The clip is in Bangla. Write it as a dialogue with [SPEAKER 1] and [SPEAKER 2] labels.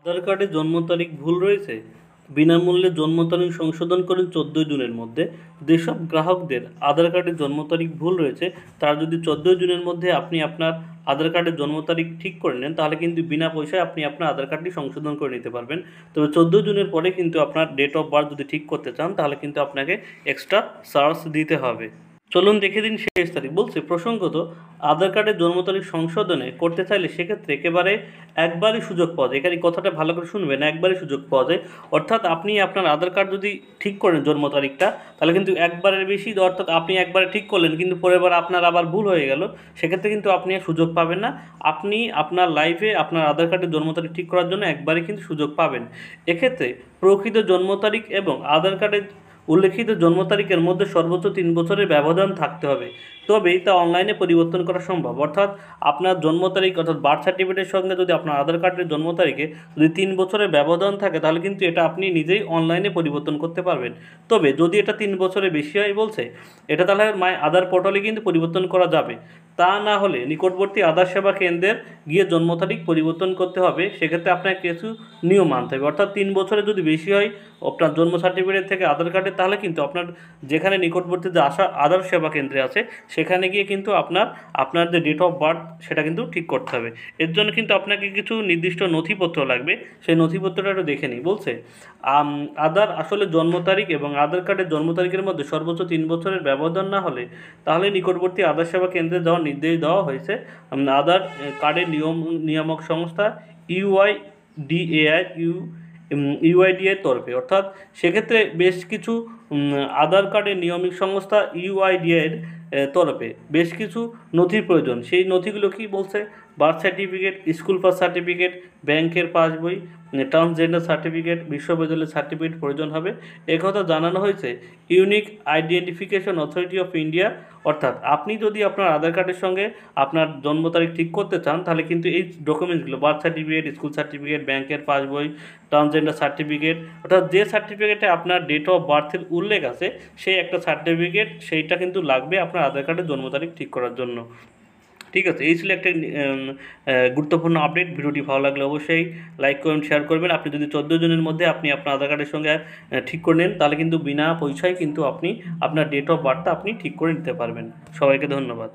[SPEAKER 1] আধার কার্ডে জন্ম তারিখ ভুল রয়েছে, বিনামূল্যে জন্ম তারিখ সংশোধন করুন 14 জুনের মধ্যে। যেসব গ্রাহকদের আধার কার্ডে জন্ম তারিখ ভুল রয়েছে তারা যদি 14 জুনের মধ্যে আপনি আপনার আধার কার্ডের জন্ম তারিখ ঠিক করে নেন তাহলে কিন্তু বিনা পয়সায় আপনি আপনার আধার কার্ডটি সংশোধন করে নিতে পারবেন। তবে 14 জুনের পরে কিন্তু আপনার ডেট অফ বার্থ যদি ঠিক করতে চান তাহলে কিন্তু আপনাকে এক্সট্রা চার্জ দিতে হবে। চলুন দেখে দিন শেষ তারিখ। বলছে প্রসঙ্গত আধার কার্ডের জন্ম তারিখ সংশোধনে করতে চাইলে সেক্ষেত্রে একেবারে একবারই সুযোগ পাওয়া যায়। এখানে কথাটা ভালো করে শুনবেন, একবারই সুযোগ পাওয়া যায়। অর্থাৎ আপনি আপনার আধার কার্ড যদি ঠিক করেন জন্ম তারিখটা তাহলে কিন্তু একবারের বেশি, অর্থাৎ আপনি একবারে ঠিক করলেন কিন্তু পরের বার আপনার আবার ভুল হয়ে গেল, সেক্ষেত্রে কিন্তু আপনি আর সুযোগ পাবেন না। আপনি আপনার লাইফে আপনার আধার কার্ডের জন্ম তারিখ ঠিক করার জন্য একবারই কিন্তু সুযোগ পাবেন। এক্ষেত্রে প্রকৃত জন্ম তারিখ এবং আধার কার্ডের উল্লেখিত জন্ম তারিখের মধ্যে সর্বোচ্চ 3 বছরের ব্যবধান থাকতে হবে, তবেই তা অনলাইনে পরিবর্তন করা সম্ভব। অর্থাৎ আপনার জন্ম তারিখ অর্থাৎ বার্থ সার্টিফিকেটের সঙ্গে যদি আপনার আধার কার্ডের জন্ম তারিখে যদি 3 বছরের ব্যবধান থাকে তাহলে কিন্তু এটা আপনি নিজেই অনলাইনে পরিবর্তন করতে পারবেন। তবে যদি এটা 3 বছরের বেশি হয় বলছে এটা তাহলে মাই আধার পোর্টালে কিন্তু পরিবর্তন করা যাবে। তা না হলে নিকটবর্তী আধার সেবা কেন্দ্রের গিয়ে জন্ম তারিখ পরিবর্তন করতে হবে। সেক্ষেত্রে আপনাকে কিছু নিয়ম মানতে হবে। অর্থাৎ 3 বছরের যদি বেশি হয় আপনার জন্ম সার্টিফিকেট থেকে আধার কার্ডে তাহলে কিন্তু আপনার যেখানে নিকটবর্তী যে আধার সেবা কেন্দ্রে আছে সেখানে গিয়ে কিন্তু আপনার যে ডেট অফ বার্থ সেটা কিন্তু ঠিক করতে হবে। এর জন্য কিন্তু আপনাকে কিছু নির্দিষ্ট নথিপত্র লাগবে, সেই নথিপত্রটা একটু দেখে নিই। বলছে আধার আসলে জন্ম তারিখ এবং আধার কার্ডের জন্ম তারিখের মধ্যে সর্বোচ্চ 3 বছরের ব্যবধান না হলে তাহলে নিকটবর্তী আধার সেবা কেন্দ্রে যাওয়ার নির্দেশ দেওয়া হয়েছে। আধার কার্ডের নিয়ামক সংস্থা ইউআইডিএর তরফে। অর্থাৎ সেক্ষেত্রে বেশ কিছু আধার কার্ডের নিয়মিক সংস্থা ইউআইডিএর তরফে বেশ কিছু নথির প্রয়োজন। সেই নথিগুলো কি বলছে? Birth certificate, school pass certificate, ব্যাংকের পাসবই, ট্রান্সজেন্ডার সার্টিফিকেট, বিশ্ববিদ্যালয়ের সার্টিফিকেট প্রয়োজন হবে একথা জানানো হয়েছে unique identification authority of India. অর্থাৎ আপনি যদি আপনার আধার কার্ডের সঙ্গে আপনার জন্ম তারিখ ঠিক করতে চান তাহলে কিন্তু এই ডকুমেন্টসগুলো বার্থ সার্টিফিকেট, স্কুল সার্টিফিকেট, ব্যাংকের পাসবই, ট্রান্সজেন্ডার সার্টিফিকেট, অর্থাৎ যে সার্টিফিকেটে আপনার ডেট অফ বার্থের উল্লেখ আছে সেই একটা সার্টিফিকেট, সেইটা কিন্তু লাগবে আপনার আধার কার্ডের জন্ম তারিখ ঠিক করার জন্য। ঠিক আছে, এই ছিল একটা গুরুত্বপূর্ণ আপডেট। ভিডিওটি ভালো লাগলে অবশ্যই লাইক করবেন, শেয়ার করবেন। আপনি যদি 14 জনের মধ্যে আপনি আপনার আধার কার্ডের সঙ্গে ঠিক করে নেন তাহলে কিন্তু বিনা পয়সায় কিন্তু আপনি আপনার ডেট অফ বার্থটা আপনি ঠিক করে নিতে পারবেন। সবাইকে ধন্যবাদ।